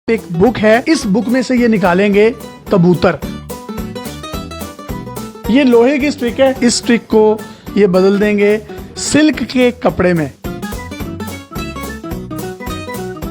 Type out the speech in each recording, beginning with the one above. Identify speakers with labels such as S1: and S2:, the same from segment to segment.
S1: एक बुक है, इस बुक में से ये निकालेंगे कबूतर। ये लोहे की स्टिक है, इस स्टिक को ये बदल देंगे सिल्क के कपड़े में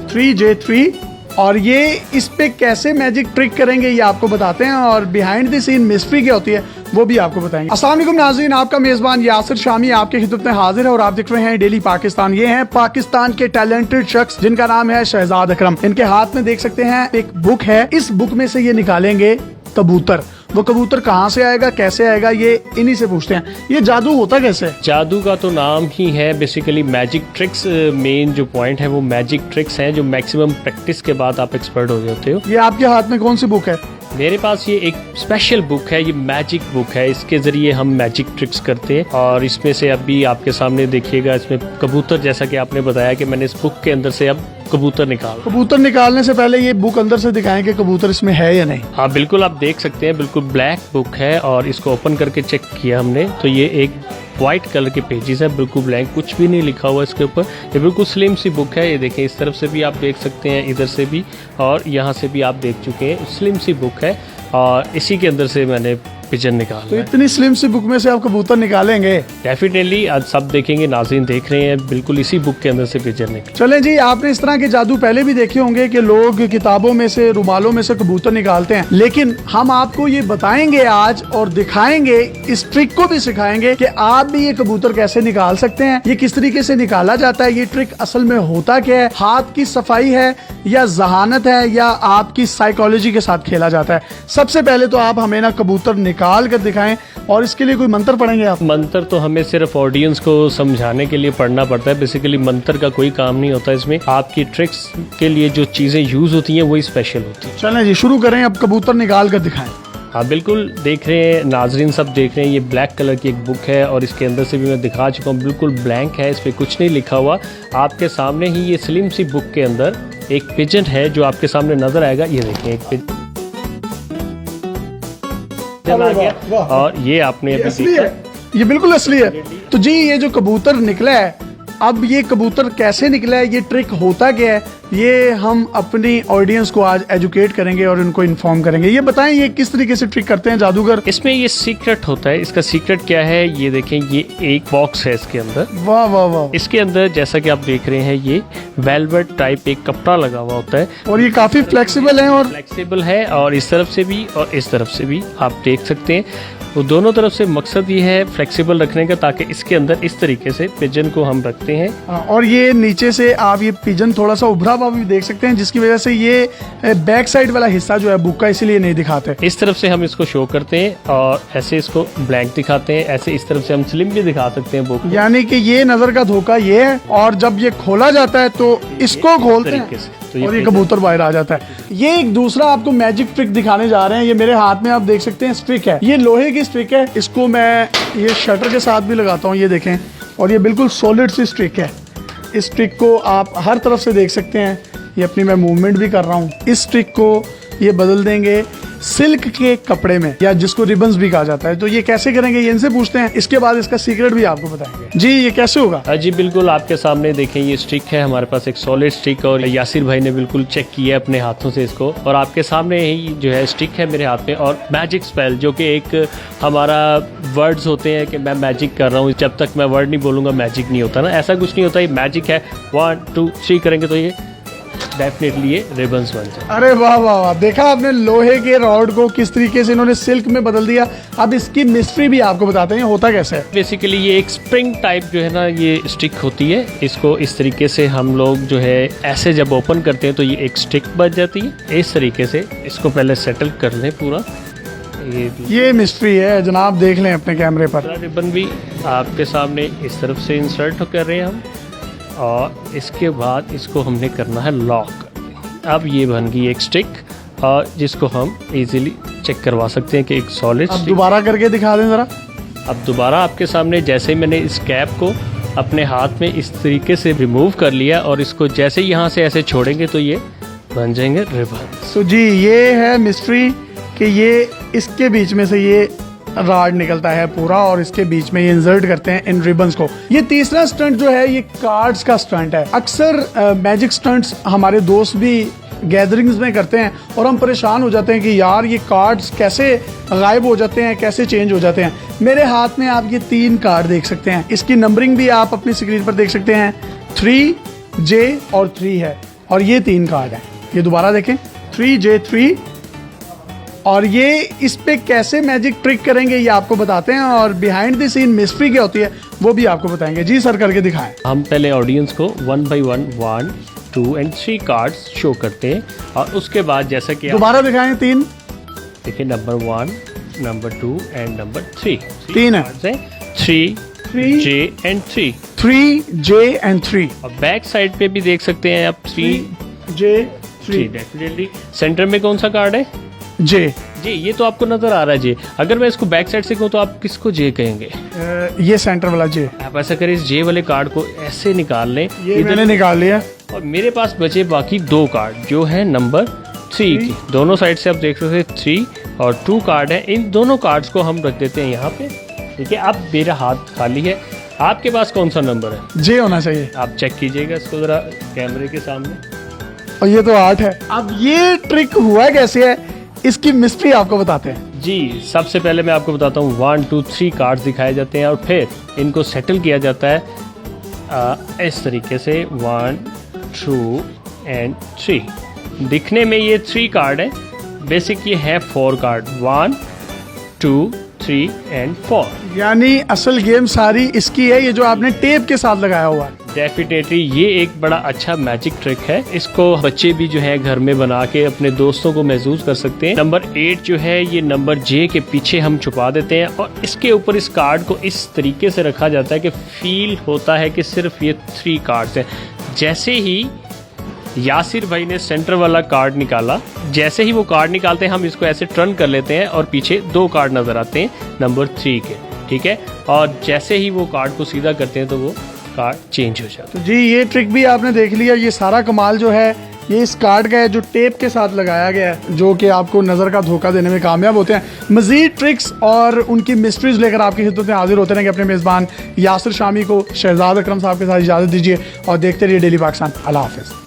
S1: 3J3 और ये इस पे कैसे मैजिक ट्रिक करेंगे ये आपको बताते हैं और बिहाइंड द सीन मिस्ट्री क्या होती है वो भी आपको बताएंगे। अस्सलाम वालेकुम नाज़रीन, आपका मेजबान यासिर शामी आपके खिदमत में हाजिर है और आप देख रहे हैं डेली पाकिस्तान। ये हैं पाकिस्तान के टैलेंटेड शख्स जिनका नाम है शहजाद अकरम। इनके हाथ में देख सकते हैं एक बुक है, इस बुक में से ये निकालेंगे कबूतर। वो कबूतर कहाँ से आएगा, कैसे आएगा, ये इन्हीं से पूछते हैं। ये जादू होता कैसे है?
S2: जादू का तो नाम ही है बेसिकली मैजिक ट्रिक्स। मेन जो पॉइंट है वो मैजिक ट्रिक्स हैं जो मैक्सिमम प्रैक्टिस के बाद आप एक्सपर्ट हो जाते हो।
S1: ये आपके हाथ में कौन सी बुक है?
S2: मेरे पास ये एक स्पेशल बुक है, ये मैजिक बुक है। इसके जरिए हम मैजिक ट्रिक्स करते हैं और इसमें से अभी आपके सामने देखिएगा, इसमें कबूतर, जैसा कि आपने बताया कि मैंने इस बुक के अंदर से अब कबूतर निकालने से पहले ये बुक अंदर से दिखाएं कि कबूतर इसमें है या नहीं। हाँ बिल्कुल, आप देख सकते हैं, बिल्कुल ब्लैक बुक है और इसको ओपन करके चेक किया हमने तो ये एक व्हाइट कलर के पेजेस है, बिल्कुल ब्लैंक, कुछ भी नहीं लिखा हुआ इसके ऊपर। ये बिल्कुल स्लिम सी बुक है। ये देखें, इस तरफ से भी आप देख सकते हैं, इधर से भी और यहाँ से भी आप देख चुके हैं। स्लिम सी बुक है और इसी के अंदर से मैंने पिजन निकाला।
S1: तो इतनी स्लिम सी बुक में से आप कबूतर निकालेंगे?
S2: डेफिनेटली, आज सब देखेंगे, नाज़रीन देख रहे हैं, बिल्कुल इसी बुक के अंदर से पिजन निकाला।
S1: चलें जी, आपने इस तरह के जादू पहले भी देखे होंगे कि लोग किताबों में से, रुमालों में से कबूतर निकालते हैं, लेकिन हम आपको ये बताएंगे आज और दिखाएंगे, इस ट्रिक को भी सिखाएंगे कि आप भी ये कबूतर कैसे निकाल सकते हैं, ये किस तरीके से निकाला जाता है, ये ट्रिक असल में होता क्या है, हाथ की सफाई है या जहानत है या आपकी साइकोलॉजी के साथ खेला जाता है। सबसे पहले तो आप हमें ना कबूतर निकाल कर दिखाएं और इसके लिए कोई मंत्र पढ़ेंगे आप?
S2: मंत्र तो हमें सिर्फ ऑडियंस को समझाने के लिए पढ़ना पड़ता है। बेसिकली मंत्र का कोई काम नहीं होता इसमें। आपकी ट्रिक्स के लिए जो चीजें यूज होती हैं वही स्पेशल होती है।
S1: चलें जी, शुरू करें। अब कबूतर निकाल कर दिखाएं।
S2: हाँ बिल्कुल, देख रहे हैं नाजरीन, सब देख रहे हैं, ये ब्लैक कलर की एक बुक है और इसके अंदर से भी मैं दिखा चुका हूँ, बिल्कुल ब्लैंक है, इस पर कुछ नहीं लिखा हुआ। आपके सामने ही ये स्लिम सी बुक के अंदर एक पिजन है जो आपके सामने नजर आएगा। ये देखिए, एक पिजन आ गया और ये आपने अभी
S1: असली है, ये बिल्कुल असली है। तो जी, ये जो कबूतर निकला है, अब ये कबूतर कैसे निकला है, ये ट्रिक होता क्या है, ये हम अपनी ऑडियंस को आज एजुकेट करेंगे और उनको इन्फॉर्म करेंगे। ये बताएं, ये किस तरीके से ट्रिक करते हैं जादूगर?
S2: इसमें ये सीक्रेट होता है। इसका सीक्रेट क्या है, ये देखें, ये एक बॉक्स है इसके अंदर।
S1: वाह वाह वाह।
S2: इसके अंदर जैसा कि आप देख रहे हैं, ये वेलवेट टाइप एक कपड़ा लगा हुआ होता है
S1: और ये काफी फ्लेक्सिबल है
S2: और इस तरफ से भी और इस तरफ से भी आप देख सकते हैं। वो दोनों तरफ से मकसद ये है फ्लेक्सिबल रखने का, ताकि इसके अंदर इस तरीके से पिजन को हम रखते हैं।
S1: और ये नीचे से आप ये पिजन थोड़ा सा उभरा हुआ भी देख सकते हैं, जिसकी वजह से ये बैक साइड वाला हिस्सा जो है बुक का, इसीलिए नहीं दिखाते।
S2: इस तरफ से हम इसको शो करते हैं और ऐसे इसको ब्लैंक दिखाते हैं, ऐसे इस तरफ से हम स्लिम भी दिखा सकते हैं बुक।
S1: यानी कि ये नजर का धोखा ये है, और जब ये खोला जाता है तो इसको खोलते हैं और ये कबूतर बाहर आ जाता है। ये एक दूसरा आपको मैजिक ट्रिक दिखाने जा रहे हैं। ये मेरे हाथ में आप देख सकते हैं स्टिक है, ये लोहे की स्टिक है। इसको मैं ये शटर के साथ भी लगाता हूँ, ये देखें, और ये बिल्कुल सॉलिड सी स्टिक है। इस स्टिक को आप हर तरफ से देख सकते हैं, ये अपनी मैं मूवमेंट भी कर रहा हूँ। इस स्टिक को ये बदल देंगे सिल्क के कपड़े में, या जिसको रिबन्स भी कहा जाता है। तो ये कैसे करेंगे, ये इनसे पूछते हैं, इसके बाद इसका सीक्रेट भी आपको बताएंगे। जी, ये कैसे होगा?
S2: जी बिल्कुल, आपके सामने देखें, ये स्टिक है हमारे पास, एक सॉलिड स्टिक, और यासिर भाई ने बिल्कुल चेक किया अपने हाथों से इसको, और आपके सामने ही जो है स्टिक है मेरे हाथ में, और मैजिक स्पेल जो कि एक हमारा वर्ड्स होते हैं कि मैं मैजिक कर रहा हूँ, जब तक मैं वर्ड नहीं बोलूँगा मैजिक नहीं होता ना, ऐसा कुछ नहीं होता। ये मैजिक है, 1 2 3 करेंगे तो ये डेफिनेटली ये रिबन्स बन जाए।
S1: अरे वाह वाह वाह, देखा आपने लोहे के रॉड को किस तरीके से इन्होंने सिल्क में बदल दिया। अब इसकी मिस्ट्री भी आपको बताते हैं, होता कैसे है।
S2: बेसिकली ये एक स्प्रिंग टाइप जो है ना, ये स्टिक होती है। इसको इस तरीके से हम लोग जो है ऐसे जब ओपन करते हैं तो ये एक स्टिक बच जाती है। इस तरीके से इसको पहले सेटल कर लें पूरा।
S1: ये मिस्ट्री है जनाब, देख लें अपने कैमरे पर।
S2: रिबन भी आपके सामने इस तरफ से इंसर्ट कर रहे हैं हम, और इसके बाद इसको हमने करना है लॉक। अब ये बन गई एक स्टिक, और जिसको हम इजीली चेक करवा सकते हैं कि एक सॉलिड।
S1: अब दोबारा करके दिखा दें जरा।
S2: अब दोबारा आपके सामने, जैसे ही मैंने इस कैप को अपने हाथ में इस तरीके से रिमूव कर लिया और इसको जैसे ही यहाँ से ऐसे छोड़ेंगे तो ये बन जाएंगे रिबन।
S1: तो जी, ये है मिस्ट्री कि ये इसके बीच में से ये राड निकलता है पूरा, और इसके बीच में ये इंसर्ट करते हैं इन रिबन्स को। ये तीसरा स्टंट जो है, ये कार्ड्स का स्टंट है। अक्सर मैजिक स्टंट्स हमारे दोस्त भी गैदरिंग्स में करते हैं और हम परेशान हो जाते हैं कि यार ये कार्ड्स कैसे गायब हो जाते हैं, कैसे चेंज हो जाते हैं। मेरे हाथ में आप ये 3 कार्ड देख सकते हैं, इसकी नंबरिंग भी आप अपनी स्क्रीन पर देख सकते हैं, 3J और 3 है और ये 3 कार्ड हैं। ये दोबारा देखें 3J3 और ये इस पे कैसे मैजिक ट्रिक करेंगे ये आपको बताते हैं और बिहाइंड द सीन मिस्ट्री क्या होती है वो भी आपको बताएंगे। जी सर, करके दिखाएं।
S2: हम पहले ऑडियंस को 1 by 1 1 2 and 3 कार्ड्स शो करते हैं और उसके बाद जैसा कि
S1: दोबारा दिखाएं 3
S2: देखिए नंबर 1 नंबर 2 एंड नंबर 3
S1: 3 है
S2: 3J and 3
S1: 3J and 3
S2: और बैक साइड पे भी देख सकते हैं आप
S1: 3J3
S2: डेफिनेटली। सेंटर में कौन सा कार्ड है?
S1: J।
S2: जी, ये तो आपको नजर आ रहा है जे। अगर मैं इसको बैक साइड से कहूँ तो आप किसको जे कहेंगे?
S1: ये सेंटर वाला J।
S2: आप ऐसा करें, इस जे वाले कार्ड को ऐसे निकाल लें,
S1: ये मैंने निकाल लिया
S2: और मेरे पास बचे बाकी 2 कार्ड जो है नंबर 3 की। दोनों साइड से आप देख सकते हैं 3 और 2 कार्ड है। इन दोनों कार्ड्स को हम रख देते हैं यहाँ पे। ठीक है, अब मेरा हाथ खाली है। आपके पास कौन सा नंबर है?
S1: J होना चाहिए।
S2: आप चेक कीजिएगा इसको जरा कैमरे के सामने।
S1: और ये तो 8 है। अब ये ट्रिक हुआ कैसे है, इसकी मिस्ट्री आपको बताते हैं।
S2: जी, सबसे पहले मैं आपको बताता हूँ 1 2 3 कार्ड्स दिखाए जाते हैं और फिर इनको सेटल किया जाता है इस तरीके से 1 2 एंड 3। दिखने में ये 3 कार्ड है, बेसिक ये है 4 कार्ड 1 2 3 एंड 4।
S1: यानी असल गेम सारी इसकी है, ये जो आपने टेप के साथ लगाया हुआ है।
S2: डेफिनेटली ये एक बड़ा अच्छा मैजिक ट्रिक है। इसको बच्चे भी जो है घर में बना के अपने दोस्तों को महसूस कर सकते हैं। नंबर 8 जो है ये नंबर J के पीछे हम छुपा देते हैं और इसके ऊपर इस कार्ड को इस तरीके से रखा जाता है कि फील होता है कि सिर्फ ये 3 कार्ड्स हैं। जैसे ही यासिर भाई ने सेंटर वाला कार्ड निकाला, जैसे ही वो कार्ड निकालते हैं हम इसको ऐसे टर्न कर लेते हैं और पीछे 2 कार्ड नजर आते हैं नंबर 3 के। ठीक है, और जैसे ही वो कार्ड को सीधा करते हैं तो वो कार्ड चेंज हो जाता है।
S1: तो जी ये ट्रिक भी आपने देख लिया। ये सारा कमाल जो है ये इस कार्ड का है जो टेप के साथ लगाया गया है, जो कि आपको नज़र का धोखा देने में कामयाब होते हैं। मज़ीद ट्रिक्स और उनकी मिस्ट्रीज लेकर आपकी खिदमत में हाजिर होते रहेंगे अपने मेज़बान यासिर शामी को। शहजाद अकरम साहब के साथ इजाज़त दीजिए और देखते रहिए डेली पाकिस्तान। अल्लाह हाफ़िज़।